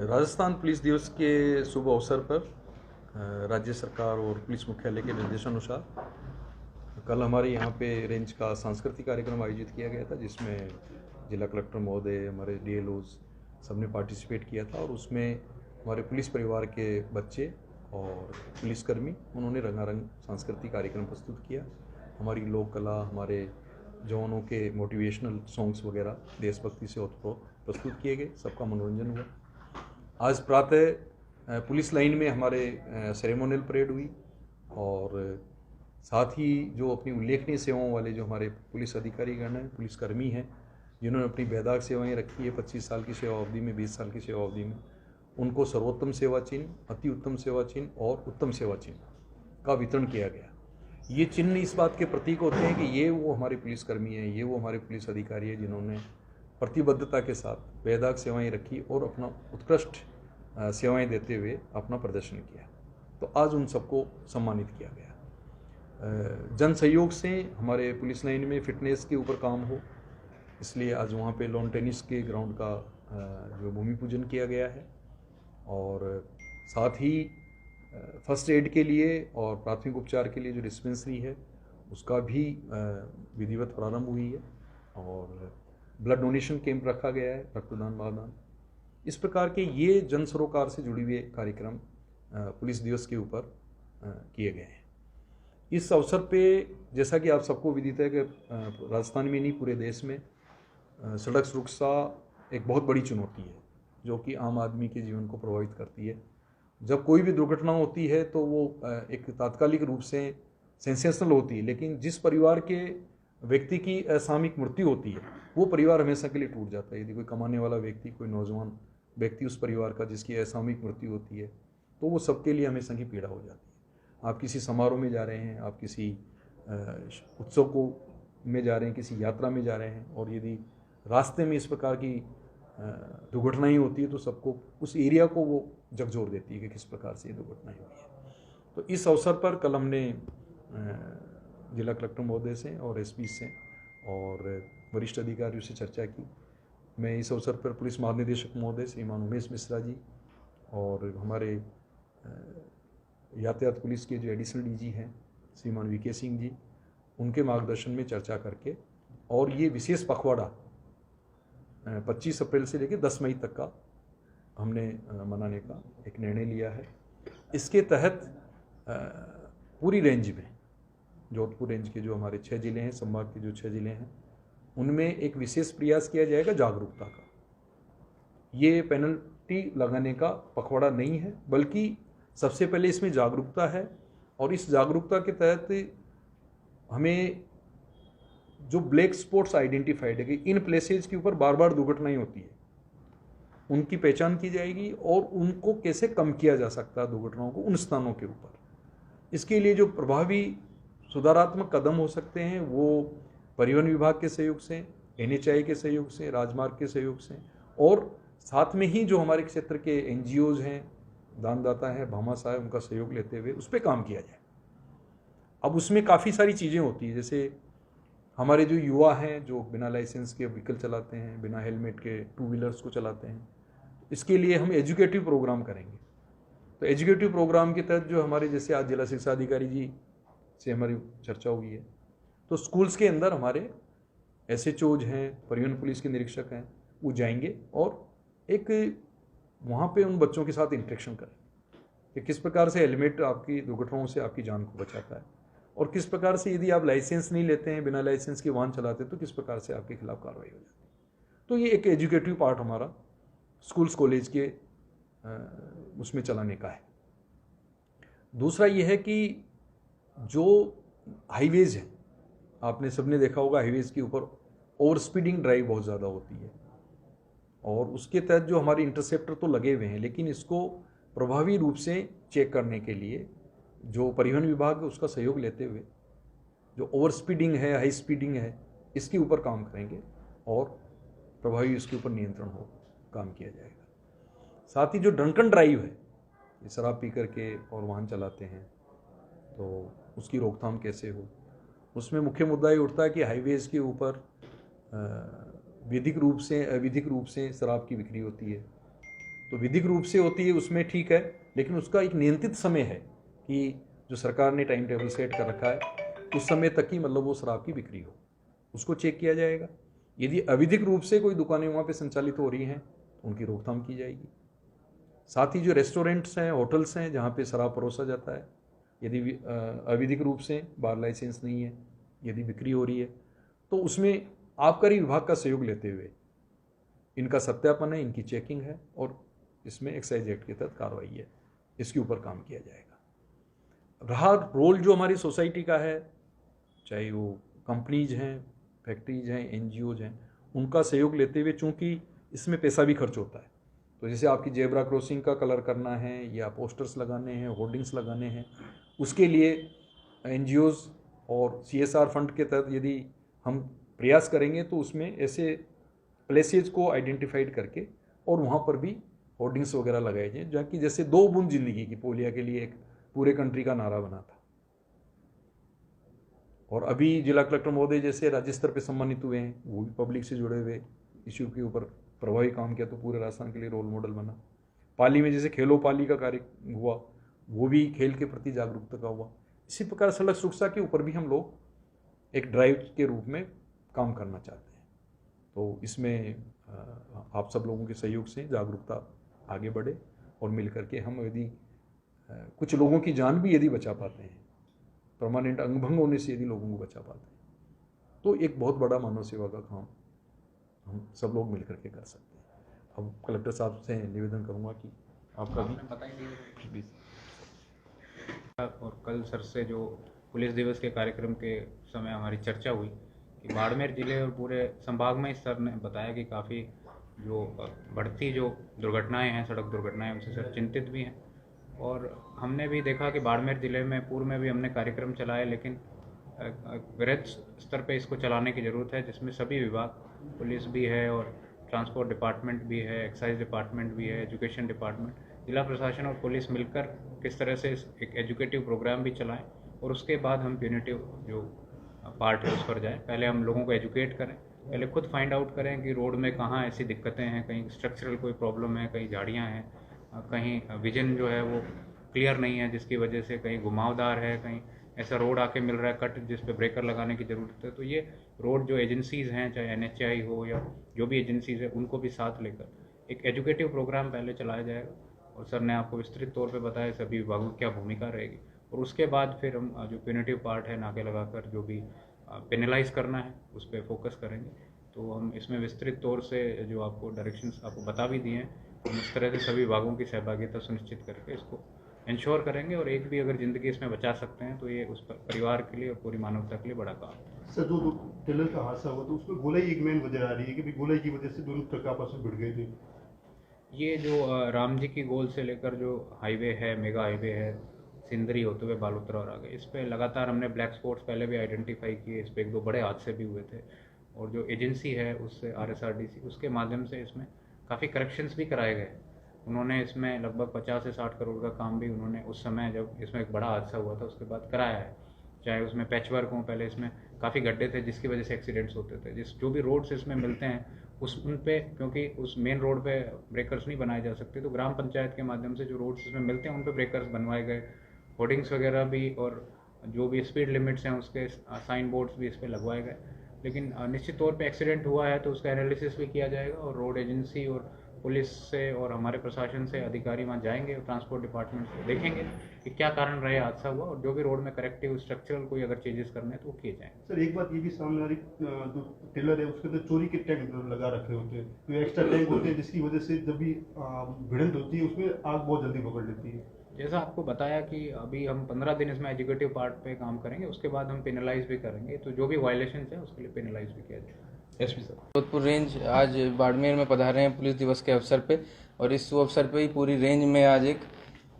Rajasthan police दिवस के शुभ अवसर पर राज्य सरकार और पुलिस मुख्यालय के निर्देशानुसार कल हमारे यहाँ पे रेंज का सांस्कृतिक कार्यक्रम आयोजित किया गया था, जिसमें जिला कलेक्टर महोदय, हमारे डीएलओज सबने पार्टिसिपेट किया था। और उसमें हमारे पुलिस परिवार के बच्चे और पुलिसकर्मी उन्होंने रंगारंग सांस्कृतिक कार्यक्रम प्रस्तुत किया। हमारी लोक कला, हमारे जवानों के मोटिवेशनल सॉन्ग्स वगैरह देशभक्ति से ओतप्रोत प्रस्तुत किए गए। सबका मनोरंजन हुआ। आज प्रातः पुलिस लाइन में हमारे सेरेमोनियल परेड हुई और साथ ही जो अपनी उल्लेखनीय सेवाओं वाले जो हमारे पुलिस अधिकारीगण हैं, पुलिसकर्मी हैं, जिन्होंने अपनी बेदाग सेवाएं रखी है 25 साल की सेवा अवधि में, 20 साल की सेवा अवधि में, उनको सर्वोत्तम सेवा चिन्ह, अति उत्तम सेवा चिन्ह और उत्तम सेवा चिन्ह का वितरण किया गया। ये चिन्ह इस बात के प्रतीक होते हैं कि ये वो हमारे पुलिसकर्मी हैं, ये वो हमारे पुलिस अधिकारी हैं जिन्होंने प्रतिबद्धता के साथ बेदाग सेवाएं रखी और अपना उत्कृष्ट सेवाएं देते हुए अपना प्रदर्शन किया। तो आज उन सबको सम्मानित किया गया। जन सहयोग से हमारे पुलिस लाइन में फिटनेस के ऊपर काम हो, इसलिए आज वहाँ पे लॉन टेनिस के ग्राउंड का जो भूमि पूजन किया गया है। और साथ ही फर्स्ट एड के लिए और प्राथमिक उपचार के लिए जो डिस्पेंसरी है उसका भी विधिवत प्रारंभ हुई है और ब्लड डोनेशन कैंप रखा गया है, रक्तदान महादान। इस प्रकार के ये जन सरोकार से जुड़े हुए कार्यक्रम पुलिस दिवस के ऊपर किए गए हैं। इस अवसर पे जैसा कि आप सबको विदित है कि राजस्थान में नहीं पूरे देश में सड़क सुरक्षा एक बहुत बड़ी चुनौती है जो कि आम आदमी के जीवन को प्रभावित करती है। जब कोई भी दुर्घटना होती है तो वो एक तात्कालिक रूप से सेंसेशनल होती है, लेकिन जिस परिवार के व्यक्ति की असामयिक मृत्यु होती है वो परिवार हमेशा के लिए टूट जाता है। यदि कोई कमाने वाला व्यक्ति, कोई नौजवान व्यक्ति उस परिवार का जिसकी असामयिक मृत्यु होती है तो वो सबके लिए हमेशा की पीड़ा हो जाती है। आप किसी समारोह में जा रहे हैं, आप किसी उत्सव को में जा रहे हैं, किसी यात्रा में जा रहे हैं और यदि रास्ते में इस प्रकार की दुर्घटनाएं होती है तो सबको, उस एरिया को वो झकझोर देती है कि किस प्रकार से ये दुर्घटनाएं हुई है। तो इस अवसर पर कल हमने जिला कलेक्टर महोदय से और एसपी से और वरिष्ठ अधिकारियों से चर्चा की। मैं इस अवसर पर पुलिस महानिदेशक महोदय श्रीमान उमेश मिश्रा जी और हमारे यातायात पुलिस के जो एडिशनल डीजी हैं श्रीमान वीके सिंह जी, उनके मार्गदर्शन में चर्चा करके और ये विशेष पखवाड़ा 25 अप्रैल से लेकर 10 मई तक का हमने मनाने का एक निर्णय लिया है। इसके तहत पूरी रेंज में, जोधपुर रेंज के जो हमारे 6 जिले हैं, संभाग के जो 6 जिले हैं, उनमें एक विशेष प्रयास किया जाएगा जागरूकता का। ये पेनल्टी लगाने का पखवाड़ा नहीं है, बल्कि सबसे पहले इसमें जागरूकता है और इस जागरूकता के तहत हमें जो ब्लैक स्पॉट्स आइडेंटिफाइड है कि इन प्लेसेज के ऊपर बार बार दुर्घटनाएं होती है, उनकी पहचान की जाएगी और उनको कैसे कम किया जा सकता है दुर्घटनाओं को उन स्थानों के ऊपर। इसके लिए जो प्रभावी सुधारात्मक कदम हो सकते हैं वो परिवहन विभाग के सहयोग से, NHAI के सहयोग से, राजमार्ग के सहयोग से और साथ में ही जो हमारे क्षेत्र के NGOs हैं, दानदाता हैं, भामाशाह है, उनका सहयोग लेते हुए उस पर काम किया जाए। अब उसमें काफ़ी सारी चीज़ें होती हैं, जैसे हमारे जो युवा हैं जो बिना लाइसेंस के व्हीकल चलाते हैं, बिना हेलमेट के टू व्हीलर्स को चलाते हैं, इसके लिए हम एजुकेटिव प्रोग्राम करेंगे। तो एजुकेटिव प्रोग्राम के तहत जो हमारे, जैसे आज जिला शिक्षा अधिकारी जी से हमारी चर्चा हुई है, तो स्कूल्स के अंदर हमारे SHOs हैं, परिवहन पुलिस के निरीक्षक हैं, वो जाएंगे और एक वहाँ पे उन बच्चों के साथ इंटरेक्शन करें कि किस प्रकार से हेलमेट आपकी दुर्घटनाओं से आपकी जान को बचाता है और किस प्रकार से यदि आप लाइसेंस नहीं लेते हैं, बिना लाइसेंस के वाहन चलाते हैं तो किस प्रकार से आपके खिलाफ कार्रवाई हो जाती है। तो ये एक एजुकेटिव पार्ट हमारा स्कूल्स कॉलेज के उसमें चलाने का है। दूसरा ये है कि जो हाईवेज हैं, आपने सबने देखा होगा हाईवेज के ऊपर ओवर स्पीडिंग ड्राइव बहुत ज़्यादा होती है और उसके तहत जो हमारे इंटरसेप्टर तो लगे हुए हैं, लेकिन इसको प्रभावी रूप से चेक करने के लिए जो परिवहन विभाग है उसका सहयोग लेते हुए जो ओवर स्पीडिंग है, हाई स्पीडिंग है, इसके ऊपर काम करेंगे और प्रभावी इसके ऊपर नियंत्रण हो काम किया जाएगा। साथ ही जो ड्रंकन ड्राइव है, ये शराब पी करके और वाहन चलाते हैं, तो उसकी रोकथाम कैसे हो, उसमें मुख्य मुद्दा ये उठता है कि हाईवेज के ऊपर विधिक रूप से अविधिक रूप से शराब की बिक्री होती है। तो विधिक रूप से होती है उसमें ठीक है, लेकिन उसका एक नियंत्रित समय है कि जो सरकार ने टाइम टेबल सेट कर रखा है उस समय तक ही मतलब वो शराब की बिक्री हो, उसको चेक किया जाएगा। यदि अविधिक रूप से कोई दुकानें वहाँ पे संचालित हो रही हैं तो उनकी रोकथाम की जाएगी। साथ ही जो रेस्टोरेंट्स हैं, होटल्स हैं जहाँ पे शराब परोसा जाता है, यदि अविधिक रूप से बार लाइसेंस नहीं है, यदि बिक्री हो रही है, तो उसमें आबकारी विभाग का सहयोग लेते हुए इनका सत्यापन है, इनकी चेकिंग है और इसमें एक्साइज एक्ट के तहत कार्रवाई है, इसके ऊपर काम किया जाएगा। रहा रोल जो हमारी सोसाइटी का है, चाहे वो कंपनीज हैं, फैक्ट्रीज हैं, एनजीओज हैं, उनका सहयोग लेते हुए, चूँकि इसमें पैसा भी खर्च होता है, तो जैसे आपकी जेब्रा क्रॉसिंग का कलर करना है या पोस्टर्स लगाने हैं, होर्डिंग्स लगाने हैं, उसके लिए एनजीओज और CSR फंड के तहत यदि हम प्रयास करेंगे तो उसमें ऐसे प्लेसेज को आइडेंटिफाइड करके और वहाँ पर भी होर्डिंग्स वगैरह लगाए जाएँ, जहाँ की जैसे 2 बूंद जिंदगी की पोलिया के लिए एक पूरे कंट्री का नारा बना था। और अभी जिला कलेक्टर महोदय जैसे राज्य स्तर पे सम्मानित हुए हैं, वो भी पब्लिक से जुड़े हुए इश्यू के ऊपर प्रभावी काम किया, तो पूरे राजस्थान के लिए रोल मॉडल बना। पाली में जैसे खेलो पाली का कार्य हुआ, वो भी खेल के प्रति जागरूकता का हुआ। इसी प्रकार सड़क सुरक्षा के ऊपर भी हम लोग एक ड्राइव के रूप में काम करना चाहते हैं। तो इसमें आप सब लोगों के सहयोग से जागरूकता आगे बढ़े और मिल करके हम यदि कुछ लोगों की जान भी यदि बचा पाते हैं, परमानेंट अंगभंग होने से यदि लोगों को बचा पाते हैं, तो एक बहुत बड़ा मानव सेवा का काम हम सब लोग मिल करके कर सकते हैं। अब कलेक्टर साहब से निवेदन करूंगा कि आपका भी बताएंगे। और कल सर से जो पुलिस दिवस के कार्यक्रम के समय हमारी चर्चा हुई कि बाड़मेर जिले और पूरे संभाग में सर ने बताया कि काफ़ी जो बढ़ती जो दुर्घटनाएं हैं, सड़क दुर्घटनाएं, उनसे सर चिंतित भी हैं। और हमने भी देखा कि बाड़मेर जिले में पूर्व में भी हमने कार्यक्रम चलाए, लेकिन वृहद स्तर पे इसको चलाने की ज़रूरत है, जिसमें सभी विभाग, पुलिस भी है और ट्रांसपोर्ट डिपार्टमेंट भी है, एक्साइज डिपार्टमेंट भी है, एजुकेशन डिपार्टमेंट, जिला प्रशासन और पुलिस मिलकर किस तरह से एक एजुकेटिव प्रोग्राम भी चलाएं और उसके बाद हम प्यूनिटिव जो पार्ट है उस पर जाएं। पहले हम लोगों को एजुकेट करें, पहले खुद फाइंड आउट करें कि रोड में कहाँ ऐसी दिक्कतें हैं, कहीं स्ट्रक्चरल कोई प्रॉब्लम है, कहीं झाड़ियाँ हैं, कहीं विजन जो है वो क्लियर नहीं है जिसकी वजह से कहीं घुमावदार है, कहीं ऐसा रोड आके मिल रहा है कट जिस पे ब्रेकर लगाने की ज़रूरत है। तो ये रोड जो एजेंसीज़ हैं, चाहे NHAI हो या जो भी एजेंसीज़ है, उनको भी साथ लेकर एक एजुकेटिव प्रोग्राम पहले चलाया जाएगा। और सर ने आपको विस्तृत तौर पे बताया सभी विभागों की क्या भूमिका रहेगी, और उसके बाद फिर हम जो प्यूनिटिव पार्ट है, नाके लगाकर जो भी पेनलाइज करना है उस पर फोकस करेंगे। तो हम इसमें विस्तृत तौर से जो आपको डायरेक्शंस आपको बता भी दिए हैं, हम इस तरह से सभी विभागों की सहभागिता सुनिश्चित करके इसको इंश्योर करेंगे, और एक भी अगर ज़िंदगी इसमें बचा सकते हैं तो ये उस परिवार के लिए और पूरी मानवता के लिए बड़ा काम है। सर, जो टेलर का हादसा हुआ तो उसमें गोलाई एक मेन वजह आ रही है कि गोलाई की वजह से दोनों ट्रक आपस में भिड़ गए थे। ये जो राम जी की गोल से लेकर जो हाईवे है, मेगा हाईवे है, सिंदरी होते हुए बालोतरा और आगे, इस पर लगातार हमने ब्लैक स्पॉट्स पहले भी आइडेंटिफाई किए, इस पर 1-2 बड़े हादसे भी हुए थे, और जो एजेंसी है उससे RSRDC उसके माध्यम से इसमें काफ़ी करेक्शंस भी कराए गए। उन्होंने इसमें लगभग 50 से 60 करोड़ का काम भी उन्होंने उस समय जब इसमें एक बड़ा हादसा हुआ था उसके बाद कराया है। चाहे उसमें पैच वर्क हो, पहले इसमें काफ़ी गड्ढे थे जिसकी वजह से एक्सीडेंट्स होते थे, जो भी रोड्स इसमें मिलते हैं उन पे, क्योंकि उस मेन रोड पे ब्रेकर्स नहीं बनाए जा सकते, तो ग्राम पंचायत के माध्यम से जो रोड्स इसमें मिलते हैं उन पे ब्रेकर्स बनवाए गए, होर्डिंग्स वगैरह भी, और जो भी स्पीड लिमिट्स हैं उसके साइन बोर्ड्स भी इस पर लगवाए गए। लेकिन निश्चित तौर पे एक्सीडेंट हुआ है तो उसका एनालिसिस भी किया जाएगा, और रोड एजेंसी और पुलिस से और हमारे प्रशासन से अधिकारी वहाँ जाएंगे और ट्रांसपोर्ट डिपार्टमेंट से देखेंगे कि क्या कारण रहे हादसा हुआ, और जो भी रोड में करेक्टिव स्ट्रक्चरल कोई अगर चेंजेस करने हैं तो वो किए जाएंगे। सर, एक बात ये भी सामने आ रही, जो टेलर है उसके अंदर चोरी के टैंक लगा रखे होते हैं, तो एक्स्ट्रा टैंक होते हैं जिसकी वजह से जब भी भिड़ंत होती है उसमें आग बहुत जल्दी पकड़ लेती है। जैसा आपको बताया कि अभी हम 15 दिन इसमें एजुकेटिव पार्ट पे काम करेंगे, उसके बाद हम पेनलाइज भी करेंगे, तो जो भी वायलेशन है उसके लिए पेनलाइज भी किया जाएगा। SP sir. जोधपुर रेंज आज बाड़मेर में पधारे हैं पुलिस दिवस के अवसर पे, और इस अवसर पे ही पूरी रेंज में आज एक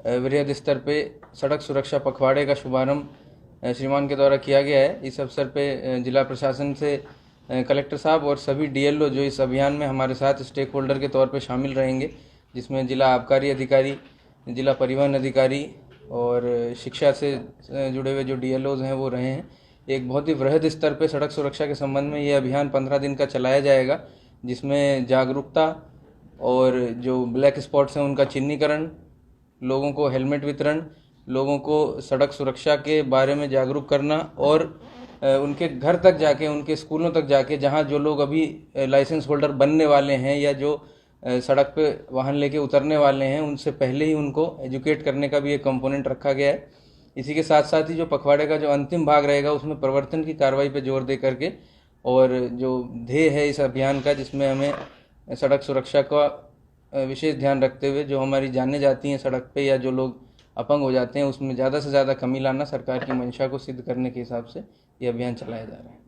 वृहद स्तर पे सड़क सुरक्षा पखवाड़े का शुभारंभ श्रीमान के द्वारा किया गया है। इस अवसर पे जिला प्रशासन से कलेक्टर साहब और सभी DLO जो इस अभियान में हमारे साथ स्टेक होल्डर के तौर पे शामिल रहेंगे, जिसमें जिला आबकारी अधिकारी, जिला परिवहन अधिकारी और शिक्षा से जुड़े हुए जो DLOs हैं वो रहे हैं। एक बहुत ही वृहद स्तर पे सड़क सुरक्षा के संबंध में ये अभियान 15 दिन का चलाया जाएगा, जिसमें जागरूकता और जो ब्लैक स्पॉट्स हैं उनका चिन्हीकरण, लोगों को हेलमेट वितरण, लोगों को सड़क सुरक्षा के बारे में जागरूक करना और उनके घर तक जाके, उनके स्कूलों तक जाके, जहां जो लोग अभी लाइसेंस होल्डर बनने वाले हैं या जो सड़क पे वाहन लेके उतरने वाले हैं, उनसे पहले ही उनको एजुकेट करने का भी एक कंपोनेंट रखा गया है। इसी के साथ साथ ही जो पखवाड़े का जो अंतिम भाग रहेगा उसमें प्रवर्तन की कार्रवाई पे जोर दे करके, और जो ध्येय है इस अभियान का, जिसमें हमें सड़क सुरक्षा का विशेष ध्यान रखते हुए जो हमारी जानें जाती हैं सड़क पे या जो लोग अपंग हो जाते हैं उसमें ज़्यादा से ज़्यादा कमी लाना, सरकार की मंशा को सिद्ध करने के हिसाब से ये अभियान चलाया जा रहा है।